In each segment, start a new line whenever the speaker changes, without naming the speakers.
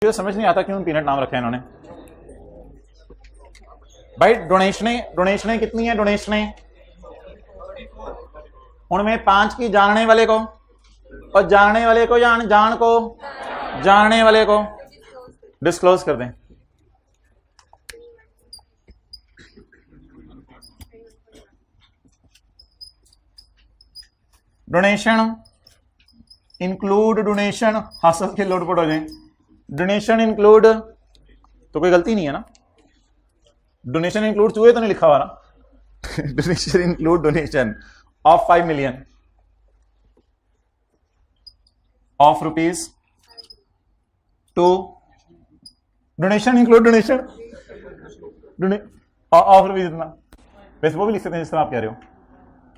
मुझे समझ नहीं आता क्यों पीनट नाम रखा है इन्होंने। भाई डोनेशनें कितनी है? डोनेशनें उनमें 5 की जानने वाले को और जानने वाले को जान को जानने वाले को डिस्क्लोज कर दें। डोनेशन इंक्लूड डोनेशन हासिल के लोटपोट हो जाए। डोनेशन इंक्लूड तो कोई गलती नहीं है ना। डोनेशन इंक्लूड चूहे तो नहीं लिखा हुआ ना। Donation include donation of 5 million of rupees to donation include donation of rupees इतना। वैसे वो भी लिख सकते हैं जिस तरह आप कह रहे हो,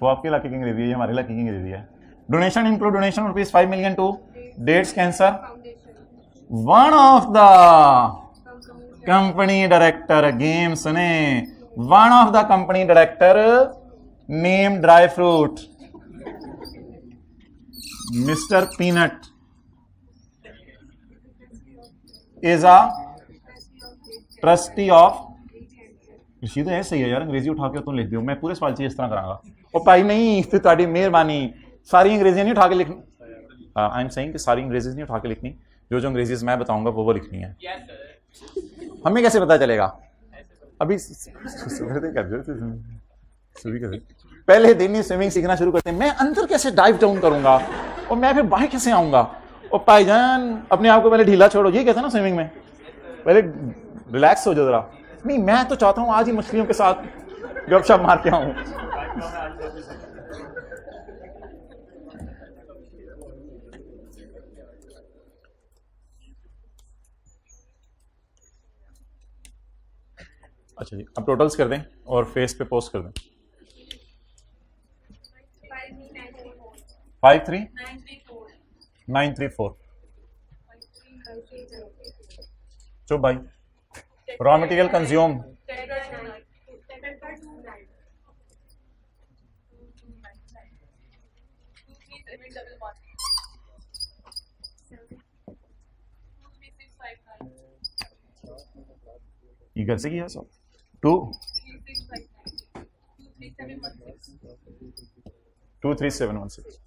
वो आपके इलाके की अंग्रेजी है, हमारे इलाके की अंग्रेजी है। Donation include donation rupees 5 million to dates cancer one of the company director गेम सुने। One of the company director name dry fruit mister peanut is a trustee of. इसी तो ऐसे ही है यार, अंग्रेजी उठा के तुम लिख दियो, मैं पूरे सवाल इस तरह करांगा। ओ भाई नहीं, फिर ताड़ी मेहरबानी, सारी अंग्रेजी नहीं उठा के लिखनी। आई एम सेइंग कि सारी अंग्रेजी नहीं उठा के लिखनी, जो अंग्रेजी मैं बताऊंगा वो लिखनी है। हमें कैसे पता चलेगा? अभी पहले दिन ही स्विमिंग सीखना शुरू करते हैं, मैं अंदर कैसे डाइव डाउन करूंगा और मैं फिर बाहर कैसे आऊंगा। और भाईजान अपने आप को पहले ढीला छोड़ो, ये कहते हैं ना स्विमिंग में, पहले रिलैक्स हो जाओ जरा। नहीं, मैं तो चाहता हूं आज ही मछलियों के साथ गपशप मार के आऊं। अच्छा जी, अब टोटल्स कर दें और फेस पे पोस्ट कर दें। 53934 चुप भाई। रॉ मटेरियल कंज्यूम ये घर से किया सब 23716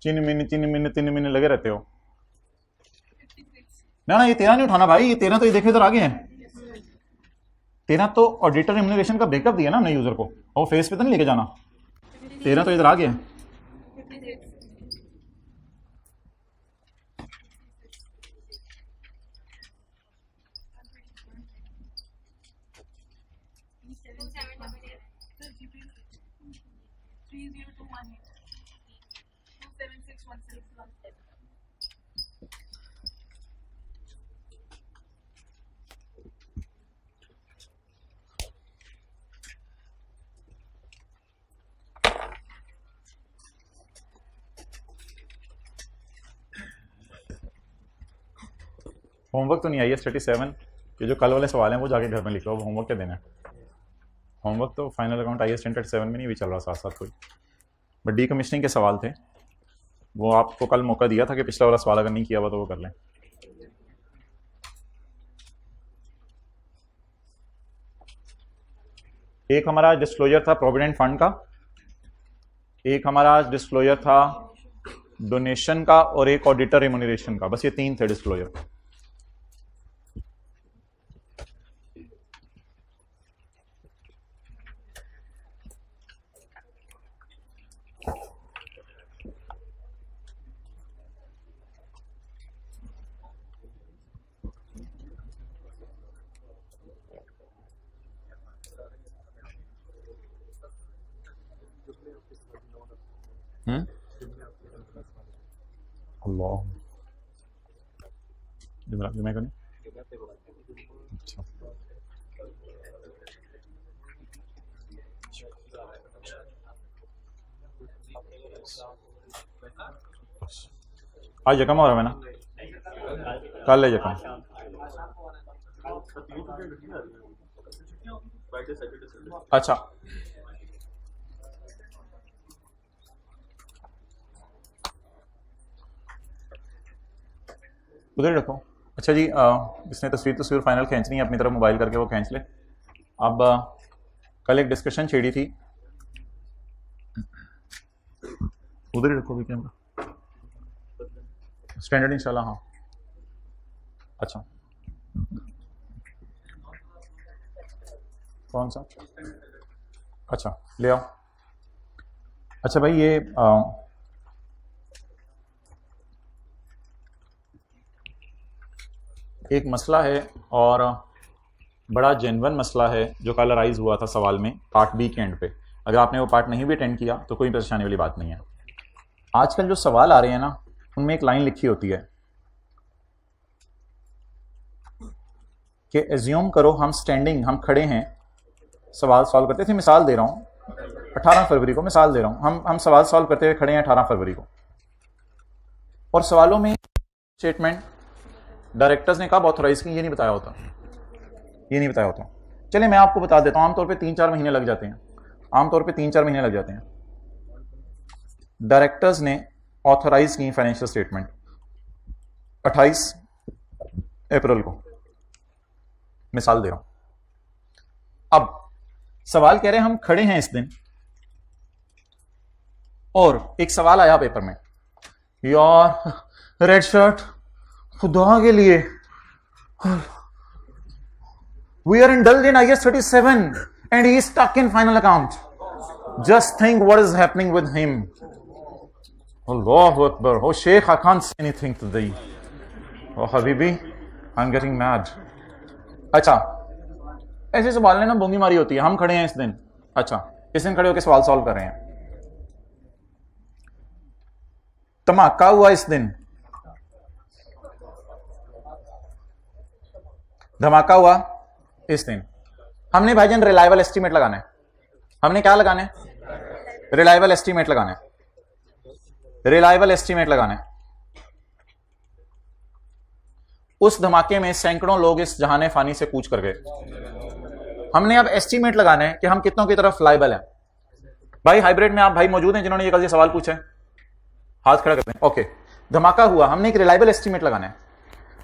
तीन महीने लगे रहते हो ना। ये 13 नहीं उठाना भाई, ये 13 तो ये देखे इधर आगे हैं। 13 तो ऑडिटर रेम्यूनरेशन का ब्रेकअप दिया ना हमने यूजर को, और फेस पे तो नहीं लेके जाना। 13 तो इधर आगे है। होमवर्क तो नहीं आई है 37। ये जो कल वाले सवाल हैं वो जाके घर में लिख लो, होमवर्क क्या देना है। होमवर्क तो फाइनल अकाउंट आई एस 1037 में नहीं भी चल रहा साथ साथ कोई, बट डी कमीशनिंग के सवाल थे, वो आपको कल मौका दिया था कि पिछला वाला सवाल अगर नहीं किया हुआ तो वो कर लें। एक हमारा डिस्क्लोजर था प्रोविडेंट फंड का, एक हमारा डिस्क्लोजर था डोनेशन का, और एक ऑडिटर रेम्यूनरेशन का। बस ये 3 थे डिस्क्लोजर। अल्लाह मैं करूँ? अच्छा आज यकम हो रहा है ना, कल है यकम। अच्छा उधर ही रखो। अच्छा जी, इसने तस्वीर फाइनल खींचनी है अपनी तरफ मोबाइल करके, वो खींच ले। अब कल एक डिस्कशन छेड़ी थी, उधर ही रखो भी कैमरा, स्टैंडर्ड इंशाल्लाह। हाँ अच्छा कौन सा? अच्छा ले आओ। अच्छा भाई ये एक मसला है और बड़ा जेन्युइन मसला है जो कल राइज हुआ था सवाल में पार्ट बी के एंड पे। अगर आपने वो पार्ट नहीं भी अटेंड किया तो कोई परेशानी वाली बात नहीं है। आजकल जो सवाल आ रहे हैं ना, उनमें एक लाइन लिखी होती है कि एज्यूम करो हम स्टैंडिंग, हम खड़े हैं, सवाल सॉल्व करते थे। मिसाल दे रहा हूं 18 फरवरी को, मिसाल दे रहा हूं, हम सवाल सॉल्व करते हुए खड़े हैं 18 फरवरी को, और सवालों में स्टेटमेंट डायरेक्टर्स ने कब ऑथोराइज की ये नहीं बताया होता, ये नहीं बताया होता। चलिए मैं आपको बता देता हूं, आमतौर पे 3-4 महीने लग जाते हैं, आमतौर पे 3-4 महीने लग जाते हैं। डायरेक्टर्स ने ऑथोराइज की फाइनेंशियल स्टेटमेंट 28 अप्रैल को, मिसाल दे रहा हूं। अब सवाल कह रहे हैं हम खड़े हैं इस दिन, और एक सवाल आया पेपर में, यार रेड शर्ट खुदा के लिए we are indulged in IS 37 and he is stuck in final account. Just think what is happening with him. Allahu Akbar. Oh Sheikh, I can't say anything today. Oh Habibi, I'm getting mad. अच्छा ऐसे सवाल ने ना बोंगी मारी होती है, हम खड़े हैं इस दिन। अच्छा इस दिन खड़े होकर सवाल सॉल्व कर रहे हैं। धमाका हुआ इस दिन, धमाका हुआ इस दिन। हमने भाईजान रिलायबल एस्टीमेट लगाना है, हमने क्या लगाना है? रिलायबल एस्टीमेट लगाना है, रिलायबल एस्टीमेट लगाना है। उस धमाके में सैकड़ों लोग इस जहाने फानी से कूच कर गए। हमने अब एस्टीमेट लगाना है कि हम कितनों की तरफ लायबल हैं। भाई हाइब्रिड में आप भाई मौजूद हैं जिन्होंने ये कल ये सवाल पूछे, हाथ खड़ा करते हैं। ओके, धमाका हुआ, हमने एक रिलायबल एस्टीमेट लगाना है।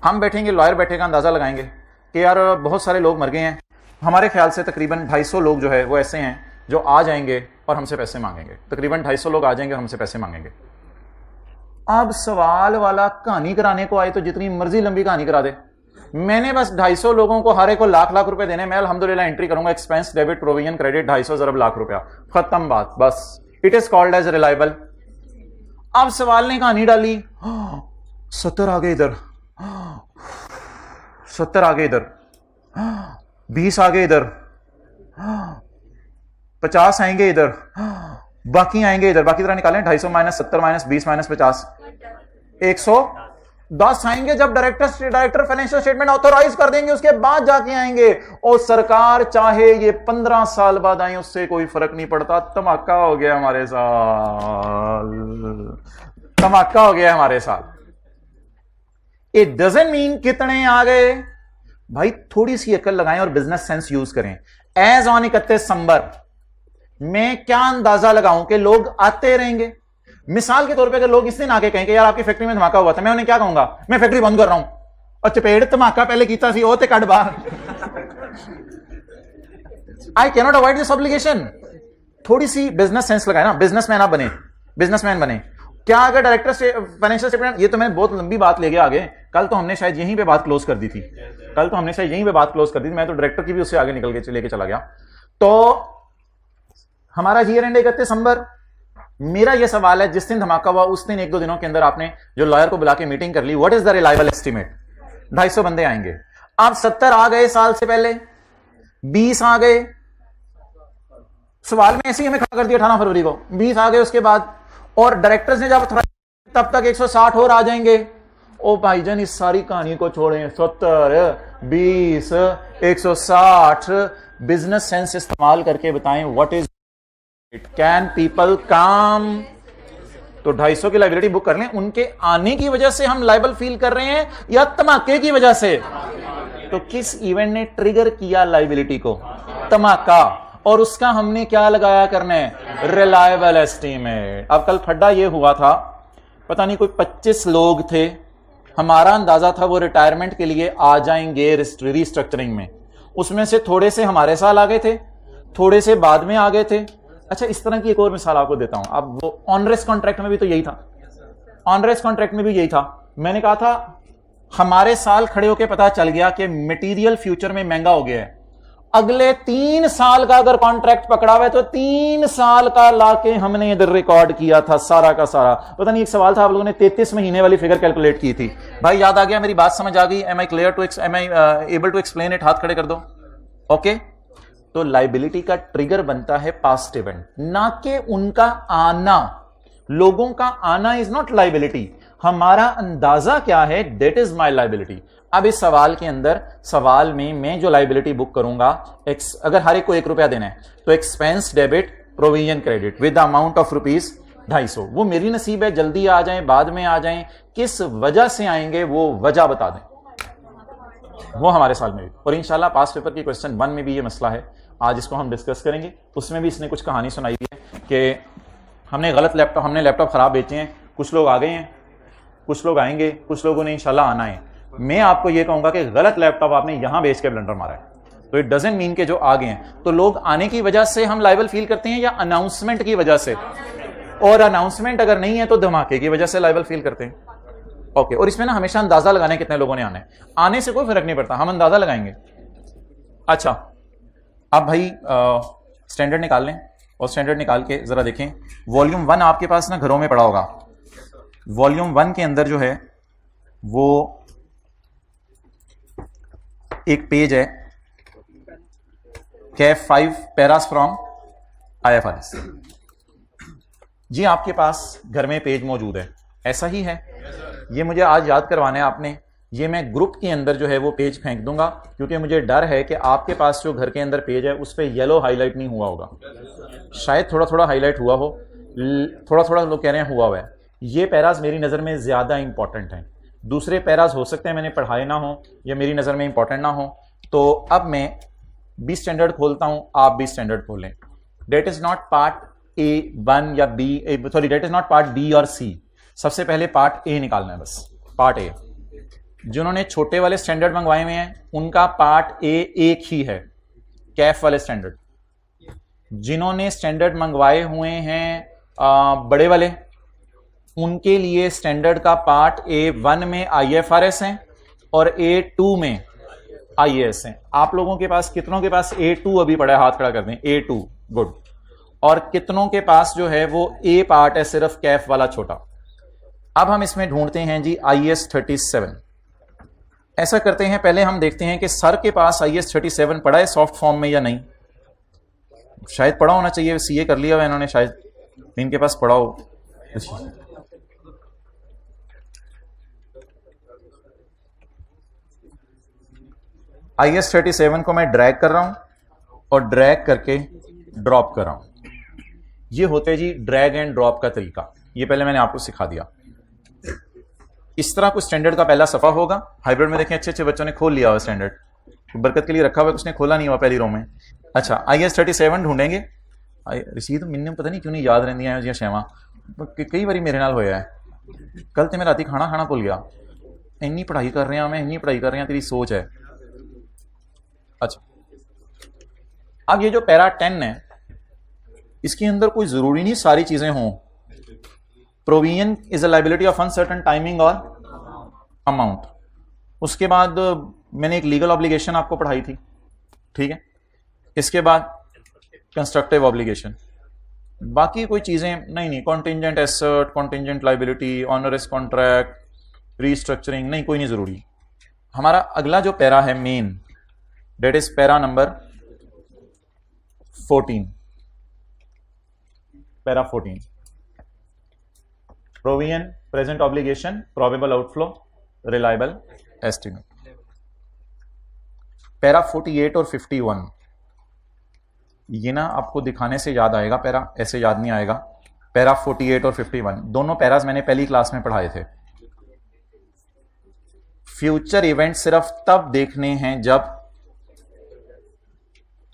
हम बैठेंगे, लॉयर बैठेगा, अंदाजा लगाएंगे कि यार बहुत सारे लोग मर गए हैं, हमारे ख्याल से तकरीबन 250 लोग जो है वो ऐसे हैं जो आ जाएंगे और हमसे पैसे मांगेंगे। तकरीबन 250 लोग आ जाएंगे और हमसे पैसे मांगेंगे। अब सवाल वाला कहानी कराने को आए तो जितनी मर्जी लंबी कहानी करा दे। मैंने बस 250 लोगों को हर एक को लाख रुपए देने, मैं अल्हम्दुलिल्लाह एंट्री करूंगा, एक्सपेंस डेबिट प्रोविजन क्रेडिट 250 अरब लाख रुपया, खत्म बात, बस। It is called as reliable. अब सवाल ने कहानी डाली, 70 आ गए इधर, 70 आ गए इधर, 20 आ गए इधर, 50 आएंगे इधर, बाकी आएंगे इधर। बाकी तरह निकालें, 250 माइनस 70 माइनस 20 माइनस 50, 110 आएंगे जब डायरेक्टर फाइनेंशियल स्टेटमेंट ऑथोराइज कर देंगे, उसके बाद जाके आएंगे। और सरकार चाहे ये 15 साल बाद आए, उससे कोई फर्क नहीं पड़ता। धमाका हो गया हमारे साथ, धमाका हो गया हमारे साथ। इट डजंट मीन कितने आ गए भाई, थोड़ी सी अकल लगाएं और बिजनेस सेंस यूज करें। एज ऑन 31 दिसंबर मैं क्या अंदाजा लगाऊं कि लोग आते रहेंगे। मिसाल के तौर पे अगर लोग इस दिन आके कहें कि यार आपकी फैक्ट्री में धमाका हुआ था, मैं उन्हें क्या कहूंगा? मैं फैक्ट्री बंद कर रहा हूं। और चपेट धमाका पहले कीता सी, ते कट बाहर। I cannot avoid this obligation. थोड़ी सी बिजनेस सेंस लगाए ना, बिजनेसमैन आप बने, बिजनेसमैन बने। क्या अगर डायरेक्टर फाइनेंशियल स्टेटमेंट, ये तो मैं बहुत लंबी बात ले गया आगे, कल तो हमने शायद यहीं पे बात क्लोज कर दी थी, कल तो हमने शायद यहीं पे बात क्लोज कर दी थी। मैं तो डायरेक्टर की भी उससे आगे निकल के लेके चला गया। तो हमारा ईयर एंड 31 दिसंबर। मेरा यह सवाल है, जिस दिन धमाका हुआ उस दिन 1-2 दिनों के अंदर आपने जो लॉयर को बुला के मीटिंग कर ली, what is the reliable estimate? 250 बंदे आएंगे। अब 70 आ गए साल से पहले, 20 आ गए, सवाल में ऐसे ही हमें खड़ा कर दिया 18 फरवरी को, 20 आ गए उसके बाद, और डायरेक्टर्स ने जब तब तक 160 और आ जाएंगे, ओ भाईजान इस सारी कहानी को छोड़ें, 70, 20, 160 बिजनेस सेंस इस्तेमाल करके बताएं what is it, can people काम। तो 250 की लाइबिलिटी बुक कर लें। उनके आने की वजह से हम लाइबल फील कर रहे हैं या धमाके की वजह से? तो किस इवेंट ने ट्रिगर किया लाइबिलिटी को? धमाका। और उसका हमने क्या लगाया करना है? Reliable estimate. अब कल फड्डा ये हुआ था, पता नहीं कोई 25 लोग थे, हमारा अंदाजा था वो रिटायरमेंट के लिए आ जाएंगे रिस्ट्रक्चरिंग में। उसमें से थोड़े से हमारे साल आ गए थे, थोड़े से बाद में आ गए थे। अच्छा, इस तरह की एक और मिसाल आपको देता हूं। अब वो ऑनरेस कॉन्ट्रैक्ट में भी तो यही था, ऑनरेस कॉन्ट्रैक्ट में भी यही था। मैंने कहा था हमारे साल खड़े होकर पता चल गया कि मटेरियल फ्यूचर में महंगा हो गया है, अगले 3 साल का अगर कॉन्ट्रैक्ट पकड़ा हुआ है तो 3 साल का लाके हमने इधर रिकॉर्ड किया था सारा का सारा। पता नहीं एक सवाल था, आप लोगों ने 33 महीने वाली फिगर कैलकुलेट की थी। भाई याद आ गया? मेरी बात समझ आ गई? Am I clear to am I able to explain it? हाथ खड़े कर दो। ओके। तो लाइबिलिटी का ट्रिगर बनता है पास्ट इवेंट, ना कि उनका आना। लोगों का आना इज नॉट लाइबिलिटी, हमारा अंदाजा क्या है, दैट इज माई लाइबिलिटी। अब इस सवाल के अंदर, सवाल में मैं जो लाइबिलिटी बुक करूंगा, अगर हर एक को 1 रुपया देना है तो expense debit provision credit with amount of ₹250। वो मेरी नसीब है, जल्दी आ जाएं बाद में आ जाएं, किस वजह से आएंगे वो वजह बता दें। वो हमारे साल में भी, और इंशाल्लाह पास पेपर की क्वेश्चन 1 में भी ये मसला है, आज इसको हम डिस्कस करेंगे। उसमें भी इसने कुछ कहानी सुनाई है कि हमने लैपटॉप खराब बेचे हैं, कुछ लोग आ गए हैं, कुछ लोग आएंगे, कुछ लोगों ने इंशाल्लाह आना है। मैं आपको यह कहूंगा कि गलत लैपटॉप आपने यहां बेच के ब्लंडर मारा है, तो इट डजंट मीन के जो आ गए हैं। तो लोग आने की वजह से हम लाइबल फील करते हैं या अनाउंसमेंट की वजह से? और अनाउंसमेंट अगर नहीं है तो धमाके की वजह से लाइबल फील करते हैं। ओके। और इसमें ना हमेशा अंदाजा लगाने कितने लोगों ने आना है, आने से कोई फर्क नहीं पड़ता, हम अंदाजा लगाएंगे। अच्छा, अब भाई स्टैंडर्ड निकाल लें, और स्टैंडर्ड निकाल के जरा देखें। वॉल्यूम 1 आपके पास ना घरों में पड़ा होगा। वॉल्यूम 1 के अंदर जो है वो एक पेज है, कैफ 5 पैरास फ्रॉम IFRS। जी आपके पास घर में पेज मौजूद है, ऐसा ही है? ये मुझे आज याद करवाना है आपने। ये मैं ग्रुप के अंदर जो है वो पेज फेंक दूंगा, क्योंकि मुझे डर है कि आपके पास जो घर के अंदर पेज है उस पर येलो हाईलाइट नहीं हुआ होगा, शायद थोड़ा थोड़ा हाईलाइट हुआ हो, थोड़ा थोड़ा लोग कह रहे हैं हुआ है। ये पैराज मेरी नज़र में ज़्यादा इंपॉर्टेंट हैं। दूसरे पैराज हो सकते हैं मैंने पढ़ाए ना हो या मेरी नज़र में इंपॉर्टेंट ना हो। तो अब मैं बी स्टैंडर्ड खोलता हूं, आप बी स्टैंडर्ड खोलें। That is not part A1 या B, sorry that is not part B और सी। सबसे पहले पार्ट ए निकालना है, बस पार्ट ए। जिन्होंने छोटे वाले स्टैंडर्ड मंगवाए हुए हैं उनका पार्ट ए एक ही है, कैफ वाले स्टैंडर्ड। जिन्होंने स्टैंडर्ड मंगवाए हुए हैं बड़े वाले, उनके लिए स्टैंडर्ड का पार्ट A1 में IFRS है और A2 में IAS है। आप लोगों के पास, कितनों के पास A2 अभी पड़ा है? हाथ खड़ा कर दें। A2, good. और कितनों के पास जो है वो A पार्ट है, सिर्फ कैफ वाला छोटा। अब हम इसमें ढूंढते हैं जी IAS 37। ऐसा करते हैं, पहले हम देखते हैं कि सर के पास IAS 37 पड़ा है सॉफ्ट फॉर्म में या नहीं। शायद पड़ा होना चाहिए, CA कर लिया हुआ इन्होंने, शायद इनके पास पड़ा हो। IAS 37 को मैं ड्रैग कर रहा हूं और ड्रैग करके ड्रॉप कर रहा हूं। ये होते जी ड्रैग एंड ड्रॉप का तरीका, ये पहले मैंने आपको सिखा दिया। इस तरह कुछ स्टैंडर्ड का पहला सफा होगा। हाइब्रिड में देखें अच्छे अच्छे बच्चों ने खोल लिया हुआ स्टैंडर्ड, बरकत के लिए रखा हुआ, उसने खोला नहीं हुआ पहली रो में। अच्छा, IAS 37 ढूंढेंगे। रसीद मिलने पता नहीं क्यों नहीं याद रहती है शेमा, कई बार मेरे नाल होया है। कल तो मैं राती खाना खाना भुल गया, इन्नी पढ़ाई कर रहा मैं, इन्नी पढ़ाई कर रहा, तेरी सोच है। अच्छा, अब ये जो पैरा 10 है, इसके अंदर कोई जरूरी नहीं सारी चीजें हों। Provision is a liability of uncertain timing और अमाउंट। उसके बाद मैंने एक लीगल ऑब्लिगेशन आपको पढ़ाई थी, ठीक है। इसके बाद कंस्ट्रक्टिव ऑब्लिगेशन, बाकी कोई चीजें नहीं, contingent asset, contingent liability, onerous contract, restructuring, नहीं, कोई नहीं जरूरी। हमारा अगला जो पैरा है main, that is para number 14। Para 14, provision, present obligation, probable outflow, reliable estimate. Para 48 और 51, ये ना आपको दिखाने से याद आएगा, पैरा ऐसे याद नहीं आएगा। पैरा 48 और 51 दोनों पैराज मैंने पहली क्लास में पढ़ाए थे। फ्यूचर इवेंट सिर्फ तब देखने हैं जब,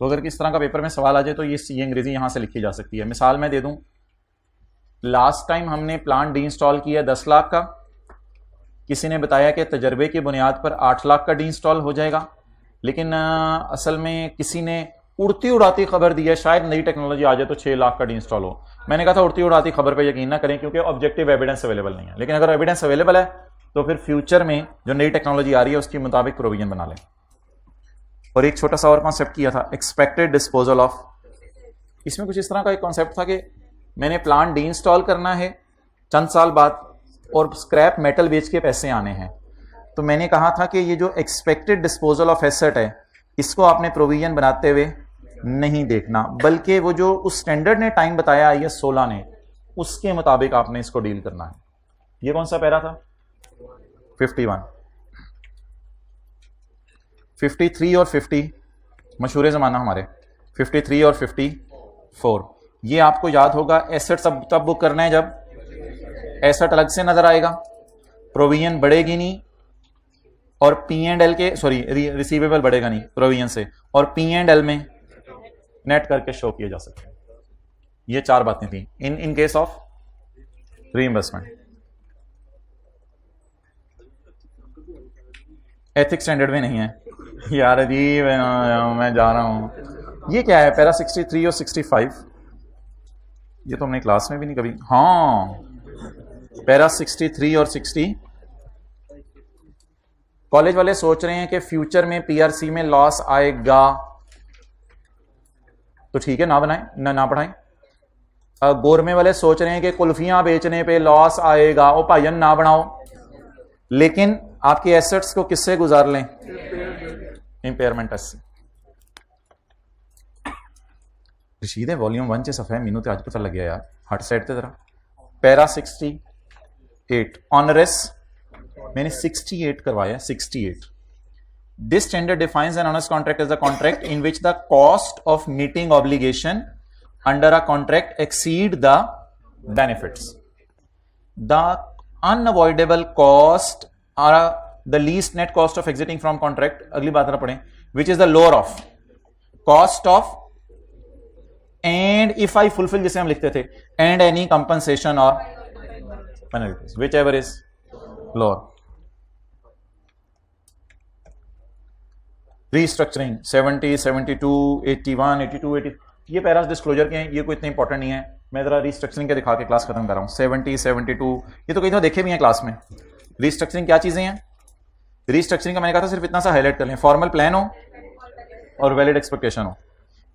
तो अगर किस तरह का पेपर में सवाल आ जाए तो ये अंग्रेजी यहां से लिखी जा सकती है। मिसाल मैं दे दूं, लास्ट टाइम हमने प्लान डी इंस्टॉल किया 10 लाख का, किसी ने बताया कि तजर्बे की बुनियाद पर 8 लाख का डी इंस्टॉल हो जाएगा, लेकिन असल में किसी ने उड़ती उड़ाती खबर दी है शायद नई टेक्नोलॉजी आ जाए तो 6 लाख का डी इंस्टॉल हो। मैंने कहा था उड़ती उड़ाती खबर पे यकीन ना करें, क्योंकि ऑब्जेक्टिव एविडेंस अवेलेबल नहीं है। लेकिन अगर एविडेंस अवेलेबल है तो फिर फ्यूचर में जो नई टेक्नोलॉजी आ रही है उसके मुताबिक प्रोविजन बना लें। और एक छोटा सा और कॉन्सेप्ट किया था, एक्सपेक्टेड डिस्पोजल ऑफ। इसमें कुछ इस तरह का एक कॉन्सेप्ट था कि मैंने प्लान डी इंस्टॉल करना है चंद साल बाद और स्क्रैप मेटल बेच के पैसे आने हैं, तो मैंने कहा था कि ये जो एक्सपेक्टेड डिस्पोजल ऑफ एसेट है इसको आपने प्रोविजन बनाते हुए नहीं देखना, बल्कि वो जो उस स्टैंडर्ड ने टाइम बताया IAS 16 ने, उसके मुताबिक आपने इसको डील करना है। ये कौन सा पैरा था? 51, 53 और 50 मशहूर जमाना हमारे, 53 और 54। ये आपको याद होगा, एसेट सब तब बुक करना है जब एसेट अलग से नजर आएगा, प्रोविजन बढ़ेगी नहीं, और P&L के रिसीवेबल बढ़ेगा नहीं प्रोविजन से, और P&L में नेट करके शो किए जा सकते हैं। ये 4 बातें थी in case of reimbursement. Ethics standard में नहीं है यार जी, मैं जा रहा हूं। ये क्या है? पैरा 63 और 65, ये तो हमने क्लास में भी नहीं कभी। हाँ, पैरा 63 और 60। कॉलेज वाले सोच रहे हैं कि फ्यूचर में PRC में लॉस आएगा, तो ठीक है ना बनाएं, ना पढ़ाएं। गोरमे वाले सोच रहे हैं कि कुल्फियां बेचने पे लॉस आएगा, ओ भाईयन ना बनाओ, लेकिन आपके एसेट्स को किससे गुजार लें? इंपेयरमेंट से। रशीद वॉल्यूम 1 च सफा मैनू तो आज पता लग गया यार, हट साइड ते जरा। पैरा 68 ऑनरस, मैंने 68 करवाया, 68। This standard defines an honest contract as a contract in which the cost of meeting obligation under a contract exceed the benefits. The unavoidable cost or the least net cost of exiting from contract, अगली बात ना पढ़ें, which is the lower of cost of and if I fulfill, जिसे हम लिखते थे, and any compensation or penalties, whichever is lower. Restructuring 70, 72, 81, 82, 80, ये Paris disclosure के हैं, ये कोई इतने इंपॉर्टेंट नहीं है। मैं जरा रीस्ट्रक्चरिंग के दिखा के क्लास खत्म कर रहा हूँ। 70, 72 ये तो कहीं तो देखे भी हैं क्लास में। रीस्ट्रक्चरिंग क्या चीजें हैं? रीस्ट्रक्चरिंग का मैंने कहा था सिर्फ इतना सा हाईलाइट कर लें, फॉर्मल प्लान हो और वैलिड एक्सपेक्टेशन हो।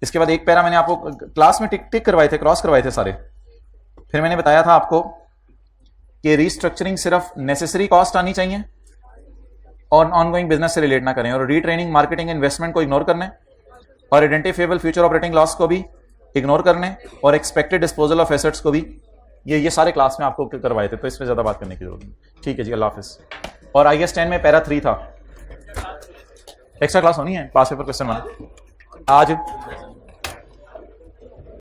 इसके बाद एक पैरा मैंने आपको क्लास में टिक करवाए थे, क्रॉस करवाए थे सारे। फिर मैंने बताया था आपको कि रीस्ट्रक्चरिंग सिर्फ नेसेसरी कॉस्ट आनी चाहिए और ऑनगोइंग बिजनेस से रिलेट ना करें, और रीट्रेनिंग, मार्केटिंग, इन्वेस्टमेंट को इग्नोर करने, और आइडेंटिफाइबल फ्यूचर ऑपरेटिंग लॉस को भी इग्नोर करने, और एक्सपेक्टेड डिस्पोजल ऑफ एसेट्स को भी। ये सारे क्लास में आपको करवाए थे, तो इसमें ज्यादा बात करने की जरूरत नहीं। ठीक है जी, अल्लाह हाफिज। और IAS 10 में पैरा 3 था, एक्स्ट्रा क्लास होनी है, पास पेपर क्वेश्चन 1 आज